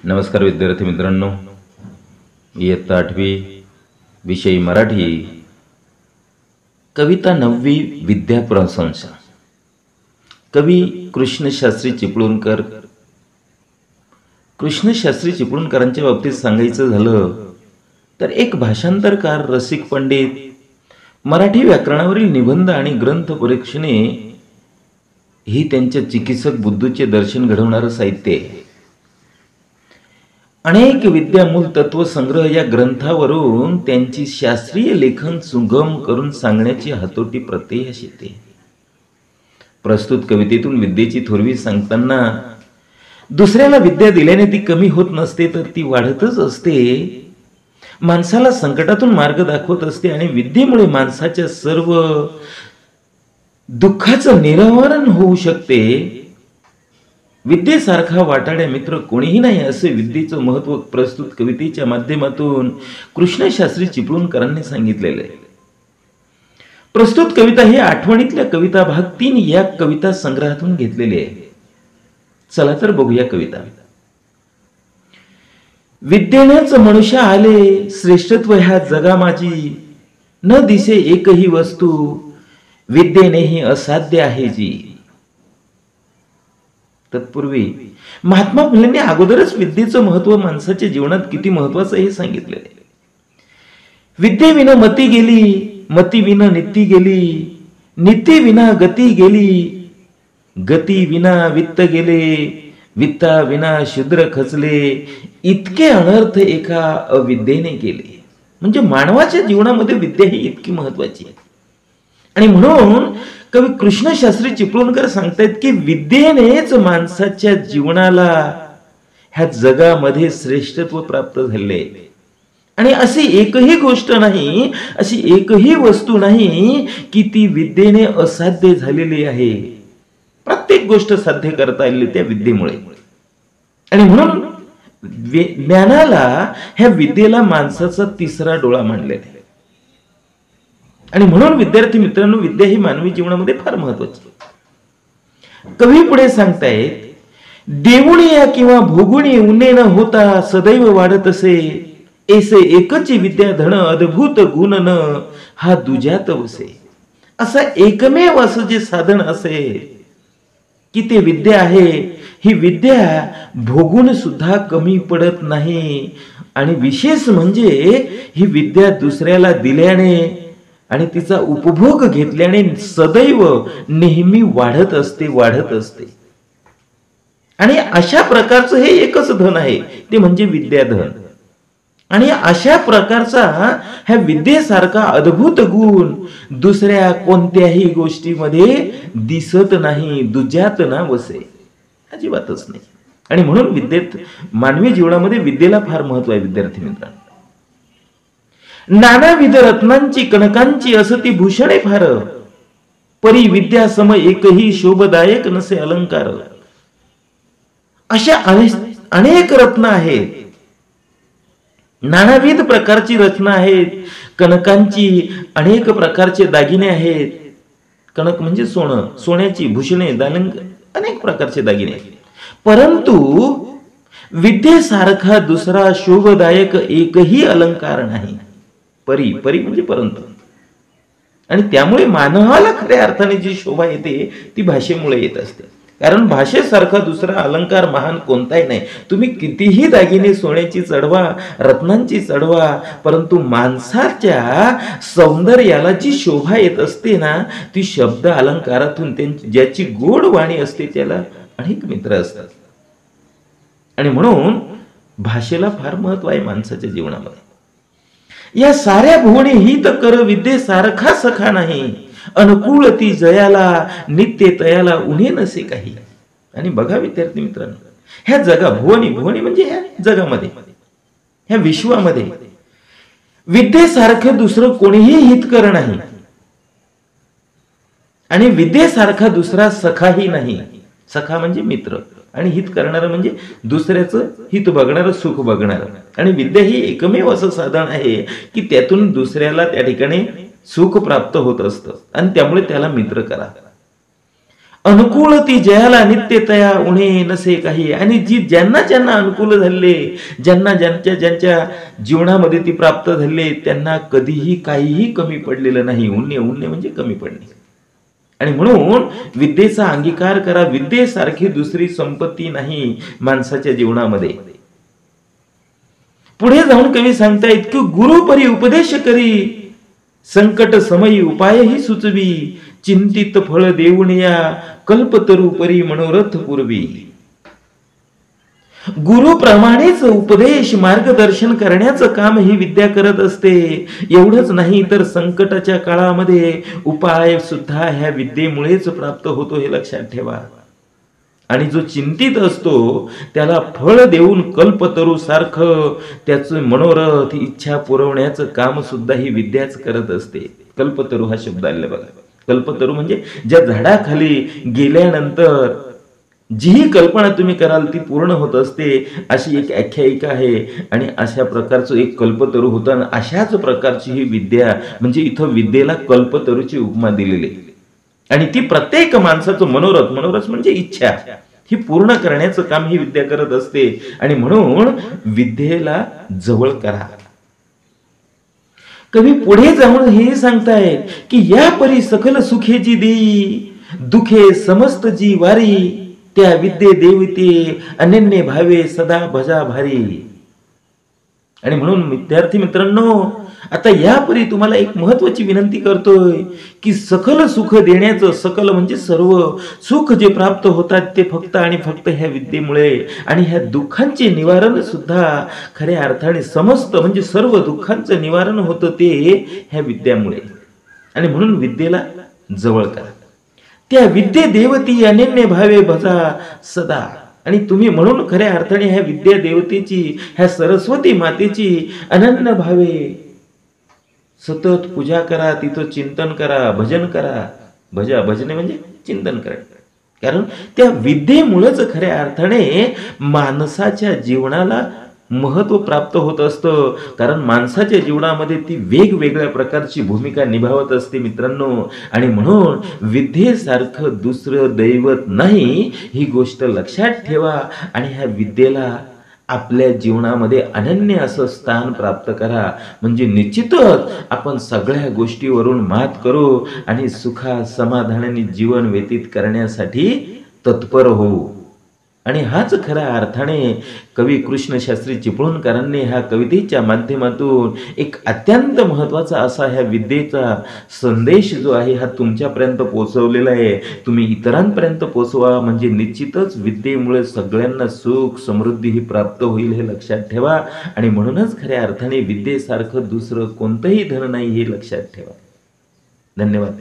नमस्कार विद्यार्थी मित्रांनो, इयत्ता 8वी विषय मराठी, कविता 9वी विद्या प्रशंसा. कवी कृष्णशास्त्री चिपळूणकर. कृष्णशास्त्री चिपळूणकरांच्या बाबतीत सांगायचं झालं तर एक भाषांतरकार, रसिक पंडित, मराठी व्याकरणावरील निबंध आणि ग्रंथ परीक्षणे ही त्यांच्या चिकित्सक बुद्धूचे दर्शन घडवणारं साहित्य आहे. अनेक विद्यामूल तत्व संग्रह या ग्रंथावरून त्यांची शास्त्रीय लेखन सुगम करून सांगण्याची हातोटी प्रत्ययास येते. प्रस्तुत कवितेतून विद्येची थोरवी सांगताना दुसऱ्याला विद्या दिल्याने ती कमी होत नसते, तर ती वाढतच असते. माणसाला संकटातून मार्ग दाखवत असते आणि विद्येमुळे माणसाच्या सर्व दुःखाचं निरावरण होऊ शकते. विद्येसारखा वाटाड्या मित्र कोणीही नाही, असे विद्येचं महत्व प्रस्तुत कवितेच्या माध्यमातून कृष्णशास्त्री चिपळूणकरांनी सांगितलेलं आहे. प्रस्तुत कविता ही आठवणीतल्या कविता भाग 3 या कविता संग्रहातून घेतलेली आहे. चला तर बघूया कविता. विद्येनेच मनुष्य आले श्रेष्ठत्व ह्या जगा माझी, न दिसे एकही वस्तू विद्येनेही असाध्य आहे जी. तत्पूर्वी महात्मा फुलेंनी अगोदरच विद्येचं महत्व माणसाच्या जीवनात किती महत्वाचं हे सांगितलेलं आहे. विद्येविना मती गेली, मती विना नीती गेली, नीती विना गती गेली, गती विना वित्त गेले, वित्ता विना शूद्र खचले, इतके अनर्थ एका अविद्येने केले. म्हणजे मानवाच्या जीवनामध्ये विद्या ही इतकी महत्वाची आहे. आणि म्हणून कवी कृष्णशास्त्री चिपळूणकर सांगतायत की विद्येनेच माणसाच्या जीवनाला ह्या जगामध्ये श्रेष्ठत्व प्राप्त झाले. आणि अशी एकही गोष्ट नाही, अशी एकही वस्तू नाही की ती विद्येने असाध्य झालेली आहे. प्रत्येक गोष्ट साध्य करता आली त्या विद्येमुळे. आणि म्हणून ज्ञानाला, ह्या विद्येला माणसाचा तिसरा डोळा मानलेला आहे. आणि म्हणून विद्यार्थी मित्रांनो, विद्या ही मानवी जीवनामध्ये फार महत्वाची. कवी पुढे सांगतायत, देवुनिया किंवा भोगुनी उन्ने न होता सदैव वाढत असे, ऐसे एकच विद्या धन अद्भुत गुण न हा दुजात वसे. असा एकमेव असं जे साधन असे की ते विद्या आहे. ही विद्या भोगून सुद्धा कमी पडत नाही. आणि विशेष म्हणजे ही विद्या दुसऱ्याला दिल्याने आणि तिचा उपभोग घेतल्याने सदैव नेहमी वाढत असते, वाढत असते. आणि अशा प्रकारचं हे एकच धन आहे, ते म्हणजे विद्याधन. आणि अशा प्रकारचा ह्या विद्येसारखा अद्भुत गुण दुसऱ्या कोणत्याही गोष्टीमध्ये दिसत नाही, दुजात ना वसे, अजिबातच नाही. आणि म्हणून विद्येत, मानवी जीवनामध्ये विद्येला फार महत्व आहे. विद्यार्थी मित्रांनो, नानाविध रत्नांची कणकांची असती भूषणे फार, परी विद्या सम एकही शोभदायक नसे अलंकार. अशा अनेक रत्न आहेत, नानाविध प्रकारची रत्न आहेत, कणकांची अनेक प्रकारचे दागिने आहेत. कणक म्हणजे सोनं, सोन्याची भूषणे, दालंग, अनेक प्रकारचे दागिने आहेत. परंतु विद्येसारखा दुसरा शोभदायक एकही अलंकार नाही. परी, परी म्हणजे परंतु. आणि त्यामुळे मानवाला खऱ्या अर्थाने जी शोभा येते ती भाषेमुळे येत असते. कारण भाषेसारखा दुसरा अलंकार महान कोणताही नाही. तुम्ही कितीही दागिने सोन्याची चढवा, रत्नांची चढवा, परंतु माणसाच्या सौंदर्याला जी शोभा येत असते ना, ती शब्द अलंकारातून, ज्याची गोड वाणी असते त्याला अनेक मित्र असतात. आणि म्हणून भाषेला फार महत्व आहे माणसाच्या जीवनामध्ये. या साऱ्या भुवने हित कर विद्येसारखा सखा नाही, अनुकूल ती जयाला नित्य तयाला उन्हे नसे काही. आणि बघा विद्यार्थी मित्रांनो, ह्या जगा, भुवनी, भुवनी म्हणजे ह्या जगामध्ये, ह्या विश्वामध्ये विद्येसारखं दुसरं कोणीही हितकर नाही. आणि विद्येसारखा दुसरा सखाही नाही. सखा म्हणजे मित्र, आणि हित करणारं म्हणजे दुसऱ्याचं हित बघणारं, सुख बघणारं. आणि विद्या ही एकमेव असं साधन आहे की त्यातून दुसऱ्याला त्या ठिकाणी सुख प्राप्त होत असतं, आणि त्यामुळे त्याला मित्र करा. अनुकूल ती जयाला नित्य तया उणे नसे काही. आणि जी ज्यांना ज्यांना अनुकूल झाले, ज्यांना ज्यांच्या ज्यांच्या जीवनामध्ये ती प्राप्त झाले, त्यांना कधीही काहीही कमी पडलेलं नाही. उणे म्हणजे कमी पडणे. आणि म्हणून विद्येचा अंगीकार करा. विद्येसारखी दुसरी संपत्ती नाही माणसाच्या जीवनामध्ये. पुढे जाऊन कवी सांगतायत की गुरु परी उपदेश करी, संकट समयी उपाय ही सुचवी, चिंतित फळ देऊन या कल्पतरू परी मनोरथ पूर्वी. गुरुप्रमाणेच उपदेश मार्गदर्शन करण्याचं काम ही विद्या करत असते. एवढंच नाही तर संकटाच्या काळामध्ये उपाय सुद्धा ह्या विद्येमुळेच प्राप्त होतो, हे लक्षात ठेवा. आणि जो चिंतित असतो त्याला फळ देऊन कल्पतरू सारखं त्याचं मनोरथ इच्छा पुरवण्याचं काम सुद्धा ही विद्याच करत असते. कल्पतरू हा शब्द आलेला बघा. कल्पतरू म्हणजे ज्या झाडाखाली गेल्यानंतर जी कल्पना तुम्ही कराल ती पूर्ण होत असते, अशी एक आख्यायिका आहे. आणि अशा प्रकारचं एक कल्पतरू होतं. आणि अशाच प्रकारची ही विद्या, म्हणजे इथं विद्येला कल्पतरूची उपमा दिलेली. आणि ती प्रत्येक माणसाचं मनोरथ म्हणजे इच्छा ही पूर्ण करण्याचं काम ही विद्या करत असते. आणि म्हणून विद्येला जवळ करा. कवी पुढे जाऊन हे सांगतायत की या परी सकल सुखे जी देई, दुखे समस्त जी वारी, त्या विद्ये देवते अनन्य भावे सदा भजा भारी. आणि म्हणून विद्यार्थी मित्रांनो, आता यापरी तुम्हाला एक महत्वाची विनंती करतोय की सकल सुख देण्याचं, सकल म्हणजे सर्व सुख जे प्राप्त होतात ते फक्त आणि फक्त ह्या विद्येमुळे. आणि ह्या दुःखांचे निवारण सुद्धा खऱ्या अर्थाने समस्त म्हणजे सर्व दुःखांचं निवारण होतं ते ह्या विद्यामुळे. आणि म्हणून विद्येला जवळ करा. त्या विद्ये देवती अनन्य भावे भजा सदा. आणि तुम्ही म्हणून खऱ्या अर्थाने ह्या विद्या देवतेची, ह्या सरस्वती मातेची अनन्य भावे सतत पूजा करा, तिथं चिंतन करा, भजन करा. भजने म्हणजे चिंतन करा. कारण त्या विद्येमुळेच खऱ्या अर्थाने माणसाच्या जीवनाला महत्व प्राप्त होत असतं. कारण माणसाच्या जीवनामध्ये ती वेगवेगळ्या प्रकारची भूमिका निभावत असते मित्रांनो. आणि म्हणून विद्येसारखं दुसरं दैवत नाही, ही गोष्ट लक्षात ठेवा. आणि ह्या विद्येला आपल्या जीवनामध्ये अनन्य असं स्थान प्राप्त करा. म्हणजे निश्चितच आपण सगळ्या गोष्टीवरून मात करू आणि सुखा समाधानाने जीवन व्यतीत करण्यासाठी तत्पर होऊ. आणि हाच खऱ्या अर्थाने कवी कृष्णशास्त्री चिपळूणकरांनी ह्या कवितेच्या माध्यमातून एक अत्यंत महत्वाचा असा ह्या विद्येचा संदेश जो आहे हा तुमच्यापर्यंत पोहोचवलेला आहे. तुम्ही इतरांपर्यंत पोहोचवा. म्हणजे निश्चितच विद्येमुळे सगळ्यांना सुख समृद्धी ही प्राप्त होईल, हे लक्षात ठेवा. आणि म्हणूनच खऱ्या अर्थाने विद्येसारखं दुसरं कोणतंही धन नाही, हे लक्षात ठेवा. धन्यवाद.